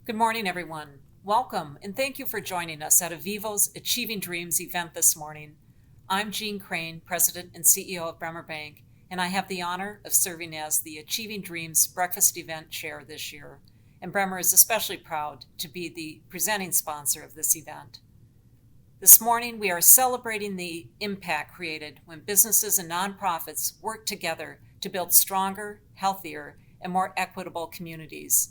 Good morning, everyone. Welcome, and thank you for joining us at Avivo's Achieving Dreams event this morning. I'm Jean Crane, President and CEO of Bremer Bank, and I have the honor of serving as the Achieving Dreams Breakfast Event Chair this year, and Bremer is especially proud to be the presenting sponsor of this event. This morning, we are celebrating the impact created when businesses and nonprofits work together to build stronger, healthier, and more equitable communities.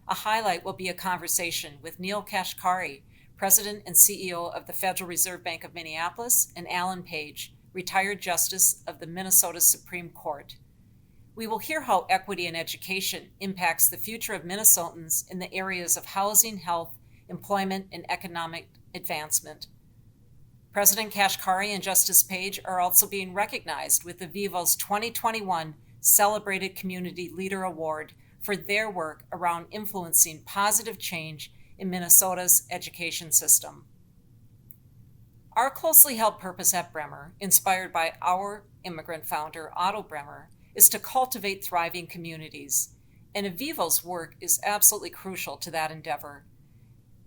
A highlight will be a conversation with Neel Kashkari, President and CEO of the Federal Reserve Bank of Minneapolis, and Alan Page, retired Justice of the Minnesota Supreme Court. We will hear how equity in education impacts the future of Minnesotans in the areas of housing, health, employment, and economic advancement. President Kashkari and Justice Page are also being recognized with Avivo's 2021 Celebrated Community Leader Award for their work around influencing positive change in Minnesota's education system. Our closely held purpose at Bremer, inspired by our immigrant founder, Otto Bremer, is to cultivate thriving communities, and Avivo's work is absolutely crucial to that endeavor.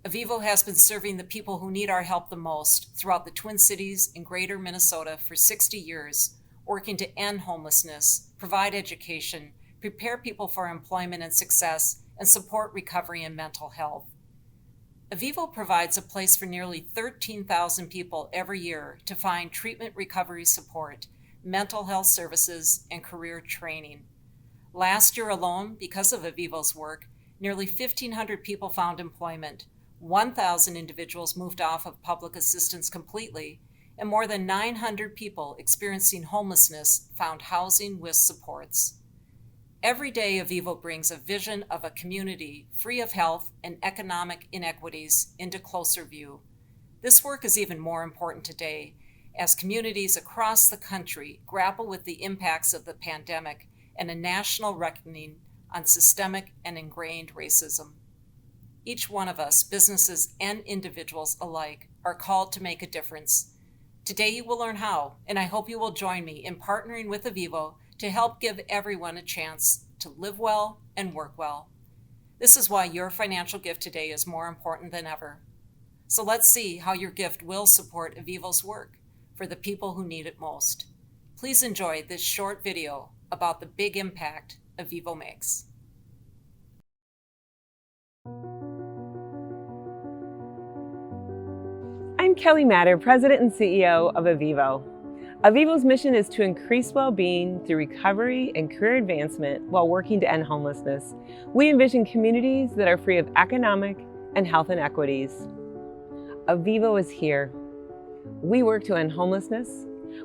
Avivo has been serving the people who need our help the most throughout the Twin Cities and Greater Minnesota for 60 years, working to end homelessness, provide education, prepare people for employment and success, and support recovery and mental health. Avivo provides a place for nearly 13,000 people every year to find treatment recovery support, mental health services, and career training. Last year alone, because of Avivo's work, nearly 1,500 people found employment, 1,000 individuals moved off of public assistance completely, and more than 900 people experiencing homelessness found housing with supports. Every day, Avivo brings a vision of a community free of health and economic inequities into closer view. This work is even more important today as communities across the country grapple with the impacts of the pandemic and a national reckoning on systemic and ingrained racism. Each one of us, businesses and individuals alike, are called to make a difference. Today you will learn how, and I hope you will join me in partnering with Avivo to help give everyone a chance to live well and work well. This is why your financial gift today is more important than ever. So let's see how your gift will support Avivo's work for the people who need it most. Please enjoy this short video about the big impact Avivo makes. I'm Kelly Matter, President and CEO of Avivo. Avivo's mission is to increase well-being through recovery and career advancement while working to end homelessness. We envision communities that are free of economic and health inequities. Avivo is here. We work to end homelessness.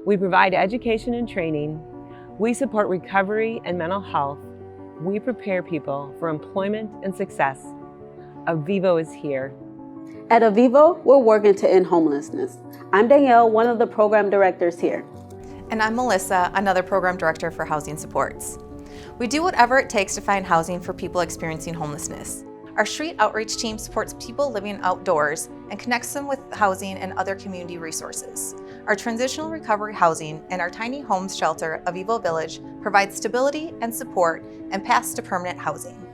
We provide education and training. We support recovery and mental health. We prepare people for employment and success. Avivo is here. At Avivo, we're working to end homelessness. I'm Danielle, one of the program directors here. And I'm Melissa, another program director for housing supports. We do whatever it takes to find housing for people experiencing homelessness. Our street outreach team supports people living outdoors and connects them with housing and other community resources. Our transitional recovery housing and our tiny homes shelter, Avivo Village, provide stability and support and paths to permanent housing.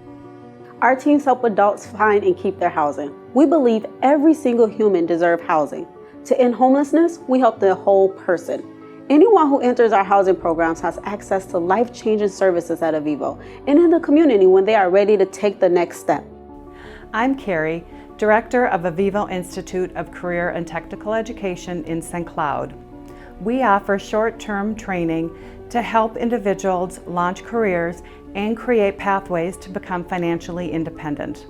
Our teams help adults find and keep their housing. We believe every single human deserves housing. To end homelessness, we help the whole person. Anyone who enters our housing programs has access to life-changing services at Avivo and in the community when they are ready to take the next step. I'm Carrie, Director of Avivo Institute of Career and Technical Education in St. Cloud. We offer short-term training to help individuals launch careers and create pathways to become financially independent.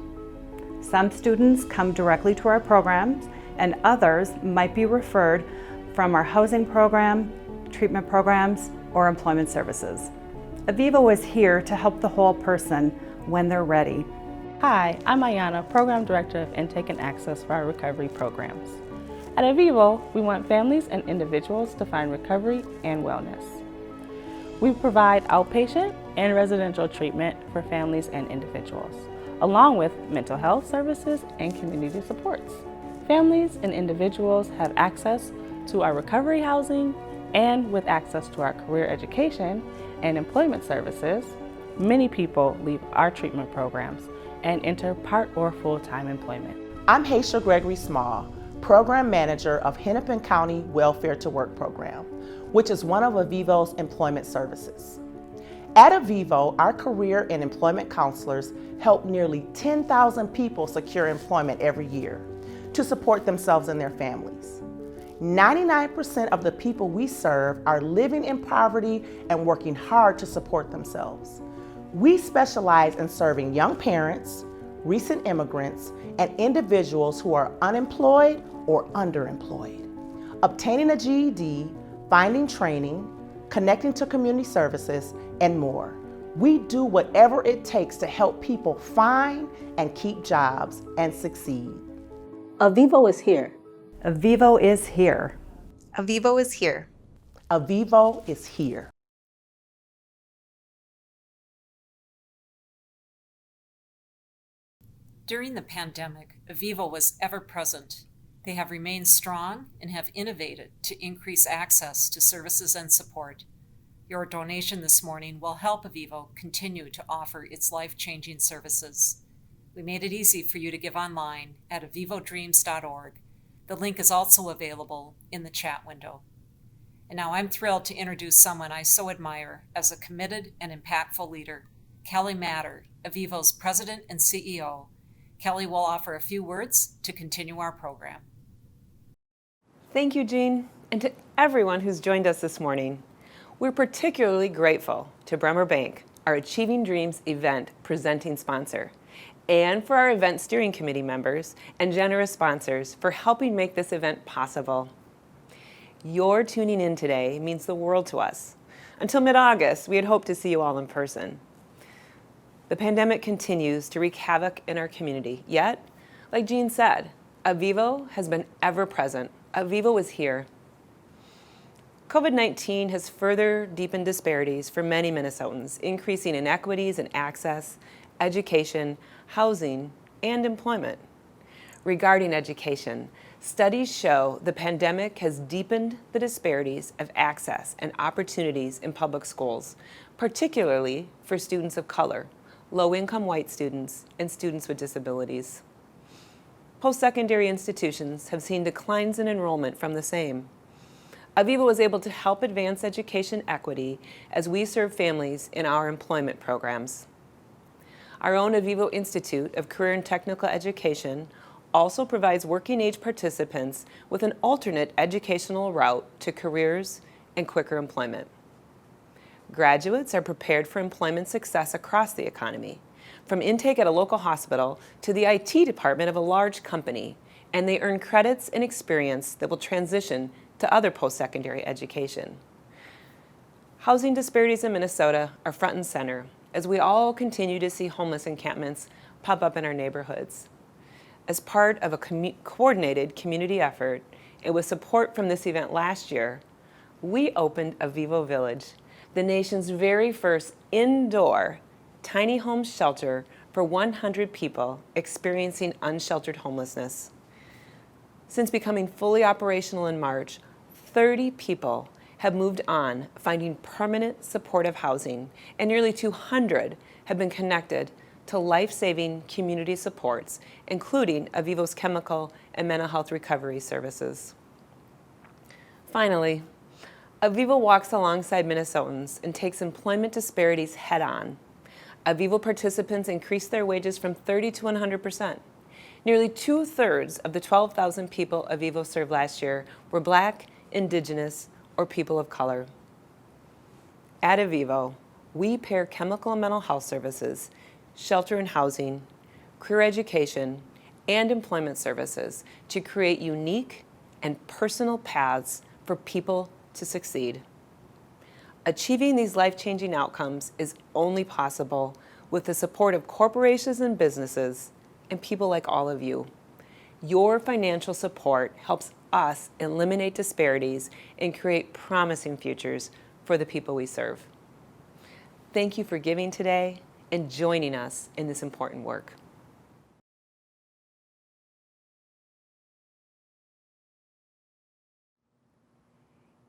Some students come directly to our programs, and others might be referred from our housing program, treatment programs, or employment services. Avivo is here to help the whole person when they're ready. Hi, I'm Ayana, Program Director of Intake and Access for our recovery programs. At Avivo, we want families and individuals to find recovery and wellness. We provide outpatient and residential treatment for families and individuals, along with mental health services and community supports. Families and individuals have access to our recovery housing, and with access to our career education and employment services, many people leave our treatment programs and enter part or full-time employment. I'm Haysha Gregory Small, Program Manager of Hennepin County Welfare to Work Program, which is one of Avivo's employment services. At Avivo, our career and employment counselors help nearly 10,000 people secure employment every year to support themselves and their families. 99% of the people we serve are living in poverty and working hard to support themselves. We specialize in serving young parents, recent immigrants, and individuals who are unemployed or underemployed, obtaining a GED, finding training, connecting to community services, and more. We do whatever it takes to help people find and keep jobs and succeed. Avivo is here. Avivo is here. Avivo is here. Avivo is here. During the pandemic, Avivo was ever present. They have remained strong and have innovated to increase access to services and support. Your donation this morning will help Avivo continue to offer its life-changing services. We made it easy for you to give online at avivodreams.org. The link is also available in the chat window. And now I'm thrilled to introduce someone I so admire as a committed and impactful leader, Kelly Matter, Avivo's President and CEO. Kelly will offer a few words to continue our program. Thank you, Jean, and to everyone who's joined us this morning. We're particularly grateful to Bremer Bank, our Achieving Dreams event presenting sponsor, and for our event steering committee members and generous sponsors for helping make this event possible. Your tuning in today means the world to us. Until mid-August, we had hoped to see you all in person. The pandemic continues to wreak havoc in our community, yet, like Jean said, Avivo has been ever present. Avivo is here. COVID-19 has further deepened disparities for many Minnesotans, increasing inequities in access, education, housing, and employment. Regarding education, studies show the pandemic has deepened the disparities of access and opportunities in public schools, particularly for students of color, low-income white students, and students with disabilities. Post-secondary institutions have seen declines in enrollment from the same. Avivo is able to help advance education equity as we serve families in our employment programs. Our own Avivo Institute of Career and Technical Education also provides working-age participants with an alternate educational route to careers and quicker employment. Graduates are prepared for employment success across the economy, from intake at a local hospital to the IT department of a large company, and they earn credits and experience that will transition to other post-secondary education. Housing disparities in Minnesota are front and center as we all continue to see homeless encampments pop up in our neighborhoods. As part of a coordinated community effort, and with support from this event last year, we opened Avivo Village, the nation's very first indoor tiny home shelter for 100 people experiencing unsheltered homelessness. Since becoming fully operational in March, 30 people have moved on, finding permanent supportive housing, and nearly 200 have been connected to life-saving community supports, including Avivo's chemical and mental health recovery services. Finally, Avivo walks alongside Minnesotans and takes employment disparities head-on. Avivo participants increased their wages from 30 to 100%. Nearly 2/3 of the 12,000 people Avivo served last year were Black, Indigenous, or people of color. At Avivo, we pair chemical and mental health services, shelter and housing, career education, and employment services to create unique and personal paths for people to succeed. Achieving these life-changing outcomes is only possible with the support of corporations and businesses and people like all of you. Your financial support helps us eliminate disparities and create promising futures for the people we serve. Thank you for giving today and joining us in this important work.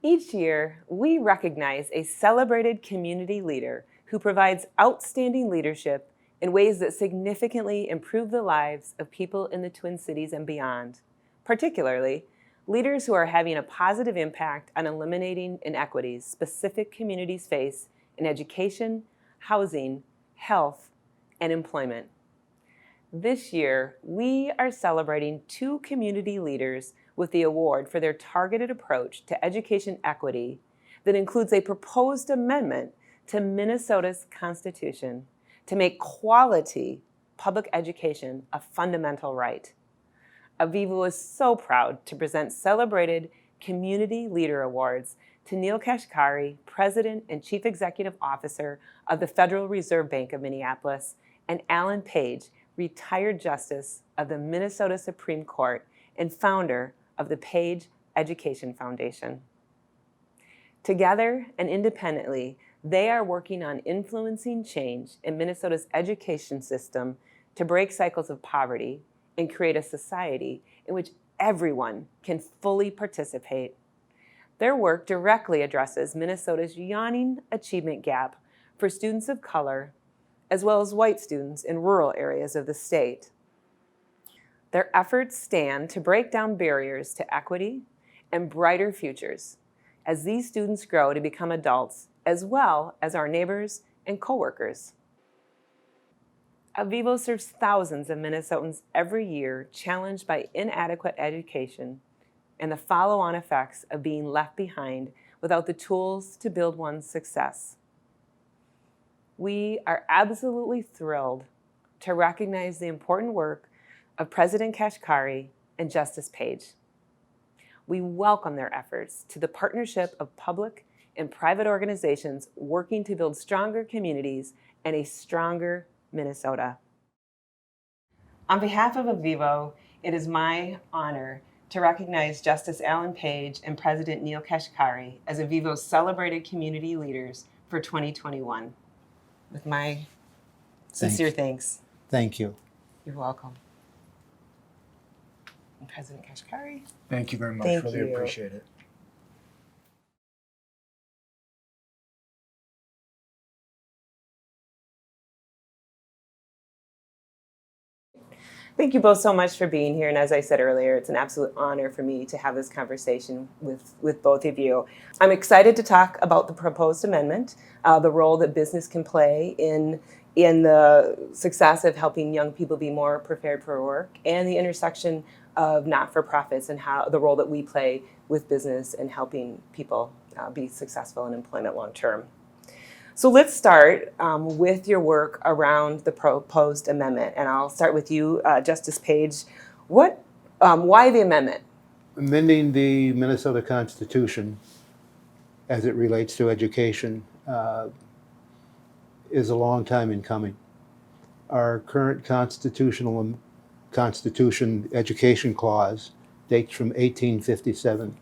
Each year, we recognize a celebrated community leader who provides outstanding leadership in ways that significantly improve the lives of people in the Twin Cities and beyond, particularly leaders who are having a positive impact on eliminating inequities specific communities face in education, housing, health, and employment. This year, we are celebrating 2 community leaders with the award for their targeted approach to education equity that includes a proposed amendment to Minnesota's Constitution to make quality public education a fundamental right. Avivo is so proud to present celebrated Community Leader Awards to Neel Kashkari, President and Chief Executive Officer of the Federal Reserve Bank of Minneapolis, and Alan Page, retired Justice of the Minnesota Supreme Court and founder of the Page Education Foundation. Together and independently, they are working on influencing change in Minnesota's education system to break cycles of poverty and create a society in which everyone can fully participate. Their work directly addresses Minnesota's yawning achievement gap for students of color, as well as white students in rural areas of the state. Their efforts stand to break down barriers to equity and brighter futures as these students grow to become adults, as well as our neighbors and coworkers. Avivo serves thousands of Minnesotans every year challenged by inadequate education and the follow-on effects of being left behind without the tools to build one's success. We are absolutely thrilled to recognize the important work of President Kashkari and Justice Page. We welcome their efforts to the partnership of public and private organizations working to build stronger communities and a stronger Minnesota. On behalf of Avivo, it is my honor to recognize Justice Alan Page and President Neel Kashkari as Avivo's celebrated community leaders for 2021. With my sincere thanks. Thank you. You're welcome. And President Kashkari. Thank you very much. Thank Really you. appreciate it. Thank you both so much for being here. And as I said earlier, it's an absolute honor for me to have this conversation with both of you. I'm excited to talk about the proposed amendment, the role that business can play in the success of helping young people be more prepared for work, and the intersection of not-for-profits and how the role that we play with business and helping people be successful in employment long-term. So let's start with your work around the proposed amendment, and I'll start with you, Justice Page. Why the amendment? Amending the Minnesota Constitution as it relates to education is a long time in coming. Our current Constitution education clause dates from 1857,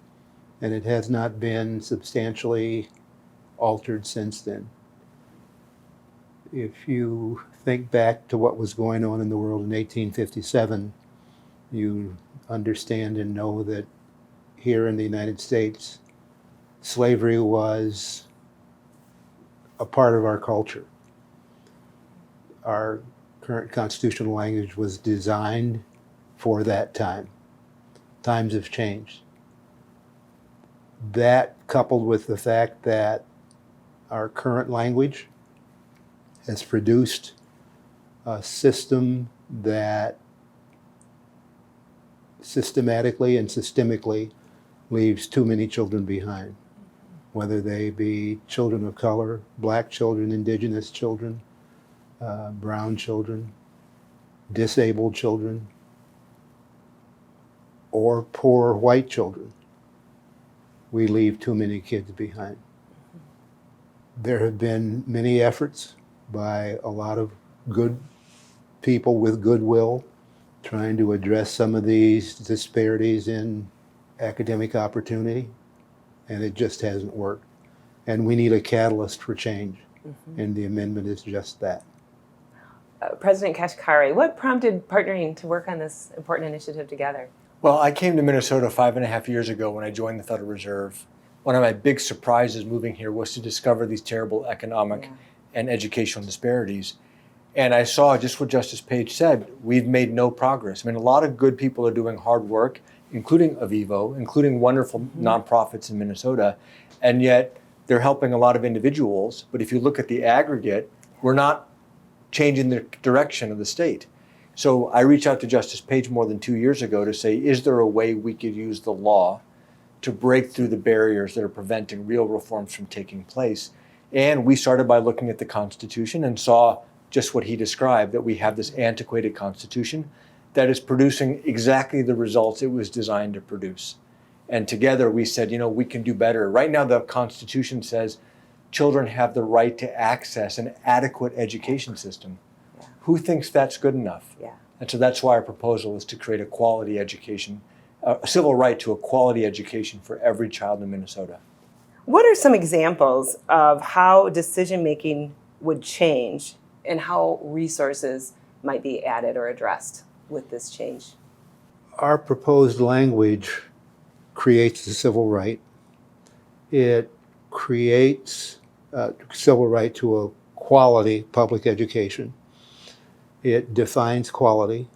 and it has not been substantially altered since then. If you think back to what was going on in the world in 1857, you understand and know that here in the United States, slavery was a part of our culture. Our current constitutional language was designed for that time. Times have changed. That, coupled with the fact that our current language has produced a system that systematically and systemically leaves too many children behind, whether they be children of color, black children, indigenous children, brown children, disabled children, or poor white children. We leave too many kids behind. There have been many efforts by a lot of good people with goodwill trying to address some of these disparities in academic opportunity, and it just hasn't worked. And we need a catalyst for change, and the amendment is just that. President Kashkari, what prompted partnering to work on this important initiative together? Well, I came to Minnesota 5.5 years ago when I joined the Federal Reserve. One of my big surprises moving here was to discover these terrible economic and educational disparities. And I saw just what Justice Page said, we've made no progress. I mean, a lot of good people are doing hard work, including Avivo, including wonderful nonprofits in Minnesota, and yet they're helping a lot of individuals. But if you look at the aggregate, we're not changing the direction of the state. So I reached out to Justice Page more than 2 years ago to say, is there a way we could use the law to break through the barriers that are preventing real reforms from taking place? And we started by looking at the Constitution and saw just what he described, that we have this antiquated Constitution that is producing exactly the results it was designed to produce. And together we said, we can do better. Right now the Constitution says children have the right to access an adequate education system. Yeah. Who thinks that's good enough? Yeah. And so that's why our proposal is to create a quality education, a civil right to a quality education for every child in Minnesota. What are some examples of how decision-making would change and how resources might be added or addressed with this change? Our proposed language creates the civil right. It creates a civil right to a quality public education. It defines quality.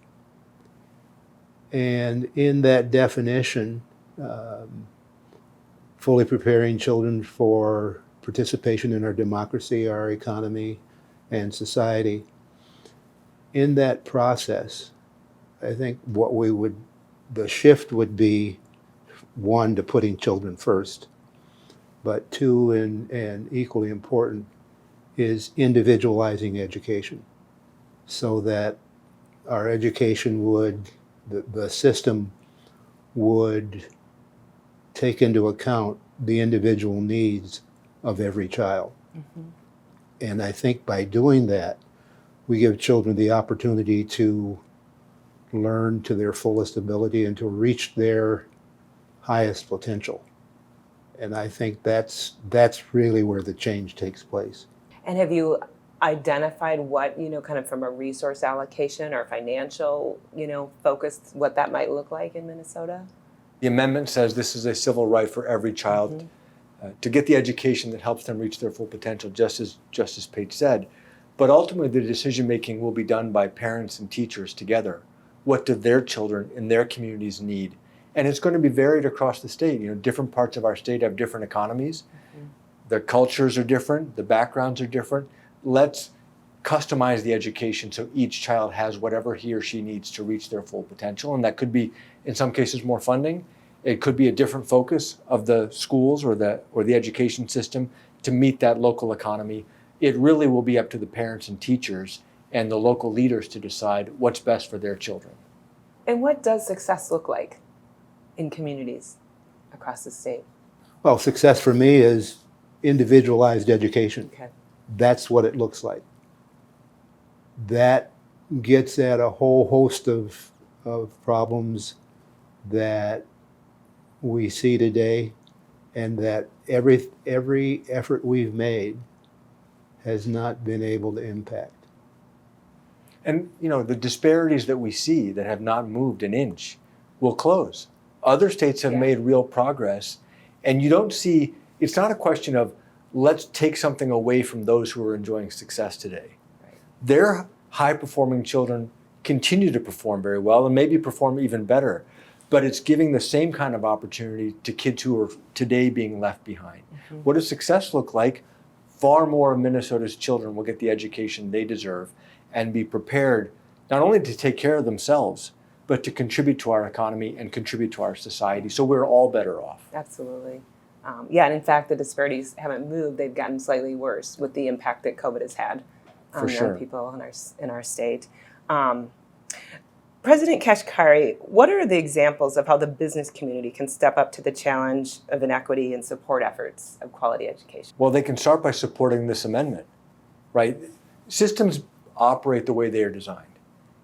And in that definition, fully preparing children for participation in our democracy, our economy, and society. In that process, I think the shift would be, one, to putting children first, but two, and equally important, is individualizing education so that our education the system would take into account the individual needs of every child. Mm-hmm. And I think by doing that, we give children the opportunity to learn to their fullest ability and to reach their highest potential. And I think that's really where the change takes place. And have you identified what, kind of from a resource allocation or financial, focus, what that might look like in Minnesota? The amendment says this is a civil right for every child to get the education that helps them reach their full potential, just as Justice Page said. But ultimately, the decision-making will be done by parents and teachers together. What do their children in their communities need? And it's going to be varied across the state. Different parts of our state have different economies. Mm-hmm. The cultures are different. The backgrounds are different. Let's customize the education so each child has whatever he or she needs to reach their full potential. And that could be, in some cases, more funding. It could be a different focus of the schools or the education system to meet that local economy. It really will be up to the parents and teachers and the local leaders to decide what's best for their children. And what does success look like in communities across the state? Well, success for me is individualized education. Okay. That's what it looks like. That gets at a whole host of problems that we see today, and that every effort we've made has not been able to impact. And the disparities that we see that have not moved an inch will close. Other states have made real progress, and you don't see, it's not a question of let's take something away from those who are enjoying success today. Right. Their high-performing children continue to perform very well and maybe perform even better. But it's giving the same kind of opportunity to kids who are today being left behind. Mm-hmm. What does success look like? Far more of Minnesota's children will get the education they deserve and be prepared not only to take care of themselves, but to contribute to our economy and contribute to our society. So we're all better off. Absolutely. And in fact, the disparities haven't moved. They've gotten slightly worse with the impact that COVID has had on young people in our state. President Kashkari, what are the examples of how the business community can step up to the challenge of inequity and support efforts of quality education? Well, they can start by supporting this amendment, right? Systems operate the way they are designed.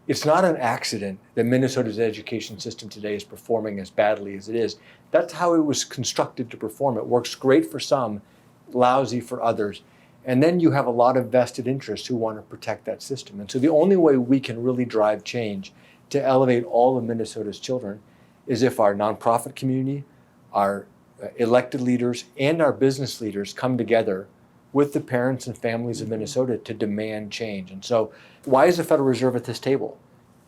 It's not an accident that Minnesota's education system today is performing as badly as it is. That's how it was constructed to perform. It works great for some, lousy for others. And then you have a lot of vested interests who want to protect that system. And so the only way we can really drive change to elevate all of Minnesota's children is if our nonprofit community, our elected leaders, and our business leaders come together with the parents and families of Minnesota to demand change. And so why is the Federal Reserve at this table?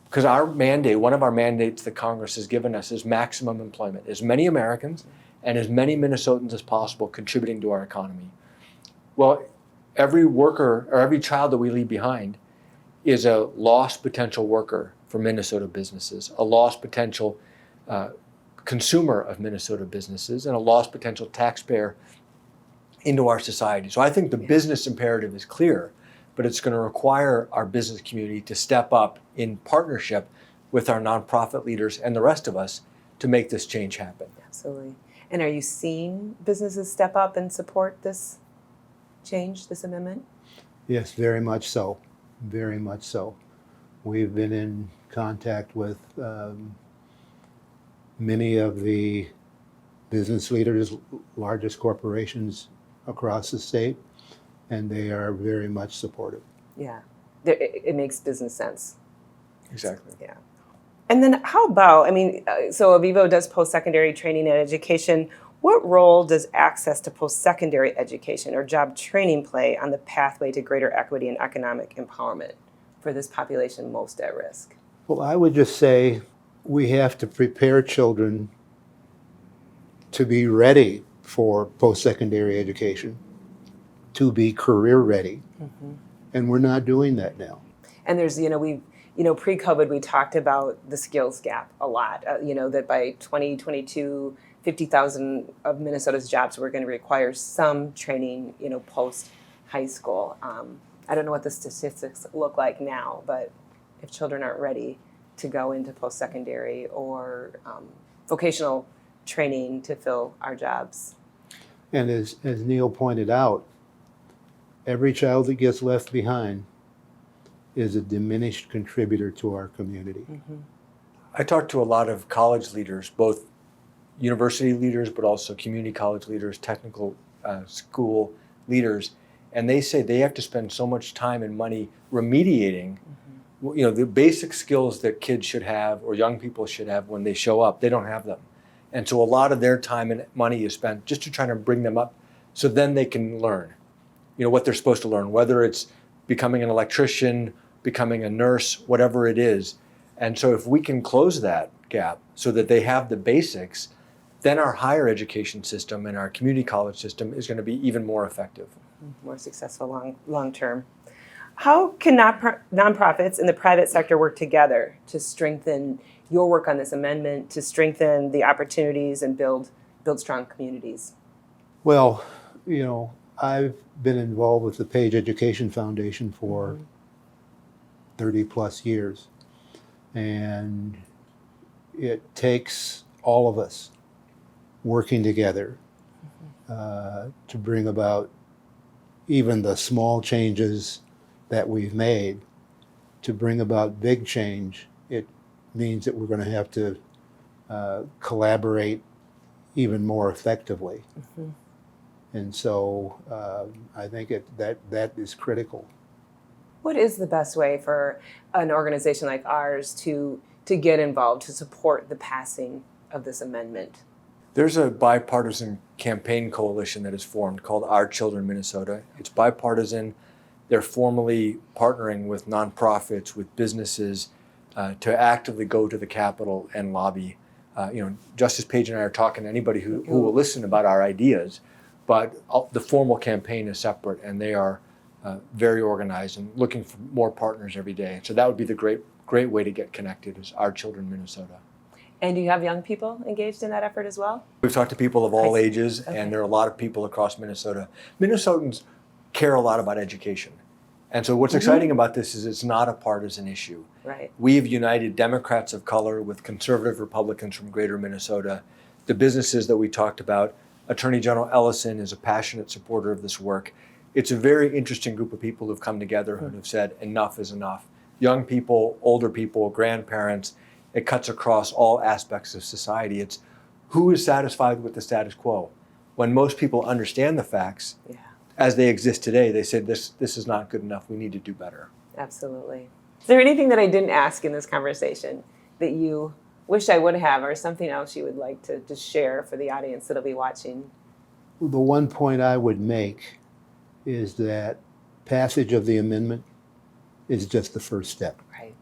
Because our mandate, one of our mandates that Congress has given us is maximum employment, as many Americans and as many Minnesotans as possible contributing to our economy. Well, every worker or every child that we leave behind is a lost potential worker for Minnesota businesses, a lost potential consumer of Minnesota businesses, and a lost potential taxpayer into our society. So I think the business imperative is clear, but it's going to require our business community to step up in partnership with our nonprofit leaders and the rest of us to make this change happen. Absolutely. And are you seeing businesses step up and support this change, this amendment? Yes, very much so. Very much so. We've been in contact with many of the business leaders, largest corporations across the state, and they are very much supportive. Yeah, it makes business sense. Exactly. Yeah. And then how about, so Avivo does post-secondary training and education. What role does access to post-secondary education or job training play on the pathway to greater equity and economic empowerment for this population most at risk? Well, I would just say we have to prepare children to be ready for post-secondary education, to be career ready. Mm-hmm. And we're not doing that now. And there's, pre-COVID, we talked about the skills gap a lot, that by 2022, 50,000 of Minnesota's jobs were going to require some training, post high school. I don't know what the statistics look like now, but if children aren't ready to go into post-secondary or vocational training to fill our jobs. And as Neel pointed out, every child that gets left behind is a diminished contributor to our community. Mm-hmm. I talked to a lot of college leaders, both university leaders, but also community college leaders, technical school leaders, and they say they have to spend so much time and money remediating the basic skills that kids should have or young people should have when they show up. They don't have them. And so a lot of their time and money is spent just to try to bring them up so then they can learn, what they're supposed to learn, whether it's becoming an electrician, becoming a nurse, whatever it is. And so if we can close that gap so that they have the basics, then our higher education system and our community college system is going to be even more effective. More successful long term. How can nonprofits in the private sector work together to strengthen your work on this amendment, to strengthen the opportunities and build strong communities? Well, I've been involved with the Page Education Foundation for 30 plus years. And it takes all of us working together to bring about even the small changes that we've made. To bring about big change, it means that we're going to have to collaborate even more effectively. Mm-hmm. And so I think that is critical. What is the best way for an organization like ours to get involved, to support the passing of this amendment? There's a bipartisan campaign coalition that is formed called Our Children Minnesota. It's bipartisan. They're formally partnering with nonprofits, with businesses to actively go to the Capitol and lobby. Justice Page and I are talking to anybody who will listen about our ideas, but the formal campaign is separate, and they are very organized and looking for more partners every day. So that would be the great way to get connected, is Our Children Minnesota. And do you have young people engaged in that effort as well? We've talked to people of all ages, and there are a lot of people across Minnesota. Minnesotans care a lot about education. And so what's exciting about this is it's not a partisan issue. Right. We've united Democrats of color with conservative Republicans from greater Minnesota. The businesses that we talked about, Attorney General Ellison is a passionate supporter of this work. It's a very interesting group of people who've come together and have said enough is enough. Young people, older people, grandparents, it cuts across all aspects of society. It's who is satisfied with the status quo. When most people understand the facts, as they exist today, they say this is not good enough. We need to do better. Absolutely. Is there anything that I didn't ask in this conversation that you wish I would have, or something else you would like to share for the audience that'll be watching? The one point I would make is that passage of the amendment is just the first step. Right.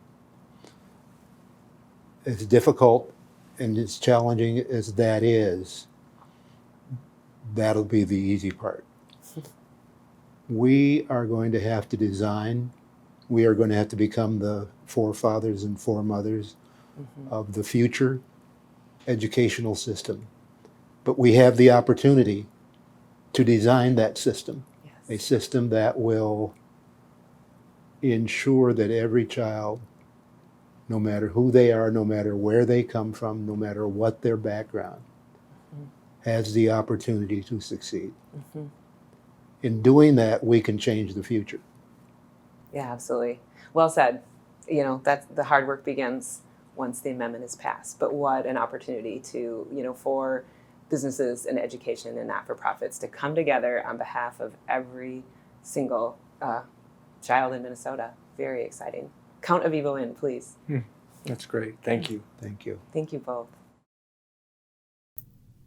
As difficult and as challenging as that is, that'll be the easy part. We are going to have to design, we are going to have to become the forefathers and foremothers of the future educational system. But we have the opportunity to design that system, a system that will ensure that every child, no matter who they are, no matter where they come from, no matter what their background, has the opportunity to succeed. In doing that, we can change the future. Yeah, absolutely. Well said. You know, that's the hard work begins once the amendment is passed. But what an opportunity to, you know, for businesses and education and not-for-profits to come together on behalf of every single child in Minnesota. Very exciting. Count Avivo in, please. That's great. Thank you. Thank you. Thank you both.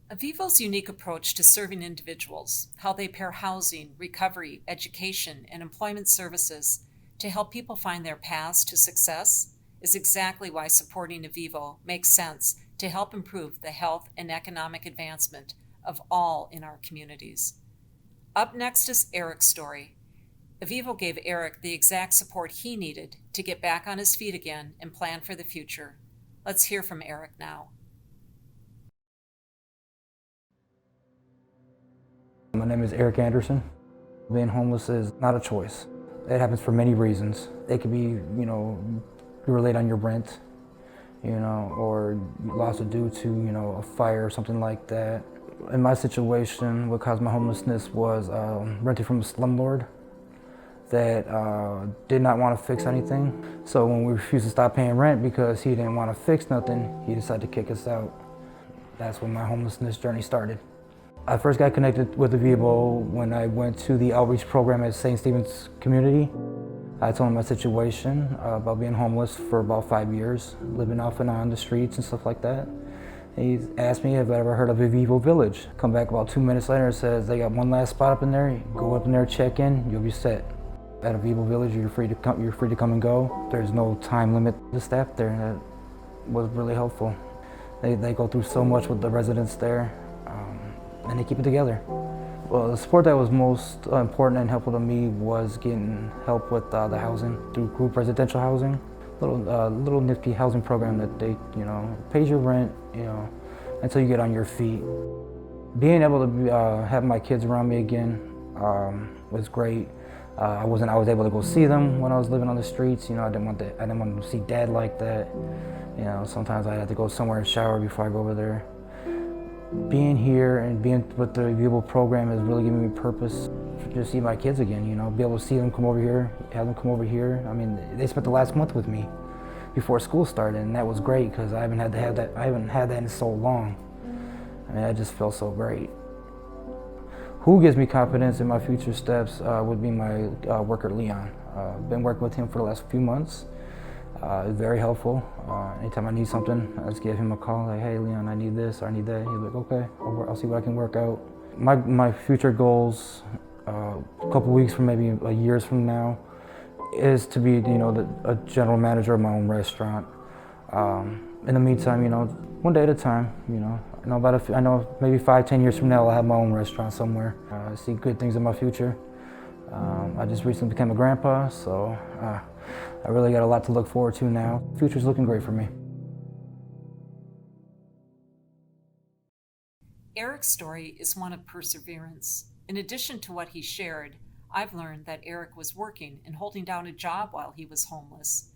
Avivo's unique approach to serving individuals, how they pair housing, recovery, education, and employment services to help people find their paths to success, is exactly why supporting Avivo makes sense to help improve the health and economic advancement of all in our communities. Up next is Eric's story. Avivo gave Eric the exact support he needed to get back on his feet again and plan for the future. Let's hear from Eric now. My name is Eric Anderson. Being homeless is not a choice. It happens for many reasons. It could be, you were late on your rent, or you lost it due to, a fire or something like that. In my situation, what caused my homelessness was renting from a slumlord that did not want to fix anything. So when we refused to stop paying rent because he didn't want to fix nothing, he decided to kick us out. That's when my homelessness journey started. I first got connected with Avivo when I went to the outreach program at St. Stephen's Community. I told him my situation about being homeless for about 5 years, living off and on the streets and stuff like that. And he asked me if I ever heard of Avivo Village. Come back about 2 minutes later and says, they got one last spot up in there, go up in there, check in, you'll be set. At Avivo Village, you're free to come and go. There's no time limit. The staff there, and that was really helpful. They go through so much with the residents there. And they keep it together. Well, the support that was most important and helpful to me was getting help with the housing through group residential housing. Little nifty housing program that they, pays your rent, until you get on your feet. Being able to have my kids around me again was great. I was able to go see them when I was living on the streets. I didn't want to see Dad like that. Sometimes I had to go somewhere and shower before I go over there. Being here and being with the Avivo program has really given me purpose to see my kids again, be able to see them come over here, have them come over here. I mean, they spent the last month with me before school started, and that was great because I haven't had that in so long. I mean, I just felt so great. Who gives me confidence in my future steps would be my worker, Leon. Been working with him for the last few months. Very helpful. Anytime I need something, I just give him a call, like, hey Leon, I need this or I need that. He's like, okay, I'll see what I can work out. My future goals, a couple weeks from maybe a years from now, is to be, a general manager of my own restaurant. In the meantime, one day at a time, I know maybe 5-10 years from now I'll have my own restaurant somewhere. I see good things in my future. I just recently became a grandpa, so I really got a lot to look forward to now. The future's looking great for me. Eric's story is one of perseverance. In addition to what he shared, I've learned that Eric was working and holding down a job while he was homeless.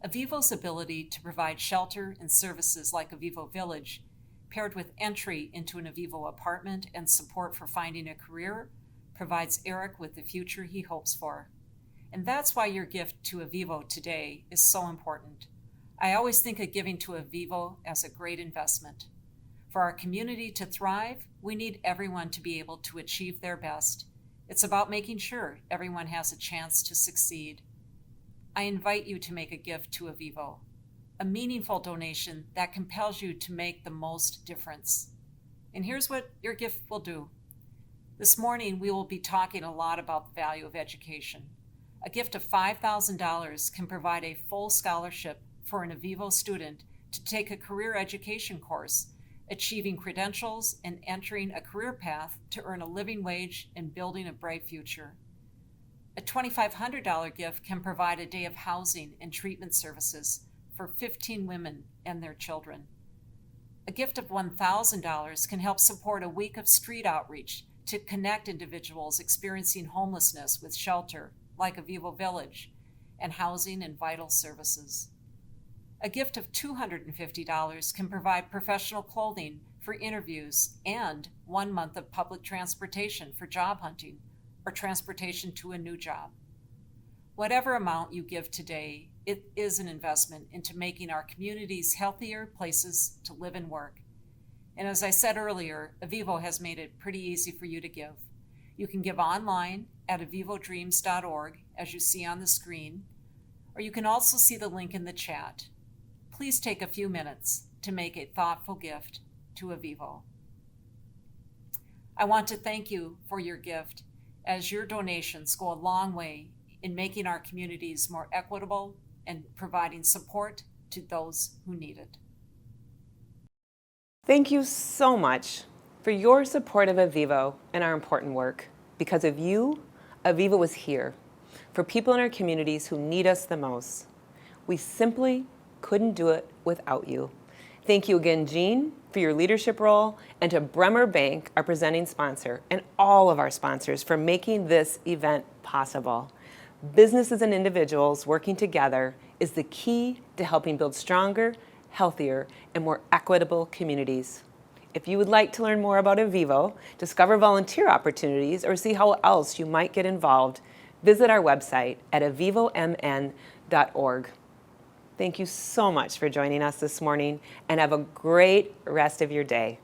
Avivo's ability to provide shelter and services like Avivo Village, paired with entry into an Avivo apartment and support for finding a career, provides Eric with the future he hopes for. And that's why your gift to Avivo today is so important. I always think of giving to Avivo as a great investment. For our community to thrive, we need everyone to be able to achieve their best. It's about making sure everyone has a chance to succeed. I invite you to make a gift to Avivo, a meaningful donation that compels you to make the most difference. And here's what your gift will do. This morning, we will be talking a lot about the value of education. A gift of $5,000 can provide a full scholarship for an Avivo student to take a career education course, achieving credentials and entering a career path to earn a living wage and building a bright future. A $2,500 gift can provide a day of housing and treatment services for 15 women and their children. A gift of $1,000 can help support a week of street outreach to connect individuals experiencing homelessness with shelter, like Avivo Village, and housing and vital services. A gift of $250 can provide professional clothing for interviews and 1 month of public transportation for job hunting or transportation to a new job. Whatever amount you give today, it is an investment into making our communities healthier places to live and work. And as I said earlier, Avivo has made it pretty easy for you to give. You can give online at avivodreams.org, as you see on the screen, or you can also see the link in the chat. Please take a few minutes to make a thoughtful gift to Avivo. I want to thank you for your gift, as your donations go a long way in making our communities more equitable and providing support to those who need it. Thank you so much for your support of Avivo and our important work. Because of you, Avivo is here for people in our communities who need us the most. We simply couldn't do it without you. Thank you again, Jean, for your leadership role, and to Bremer Bank, our presenting sponsor, and all of our sponsors for making this event possible. Businesses and individuals working together is the key to helping build stronger, healthier, and more equitable communities. If you would like to learn more about Avivo, discover volunteer opportunities, or see how else you might get involved, visit our website at avivomn.org. Thank you so much for joining us this morning, and have a great rest of your day.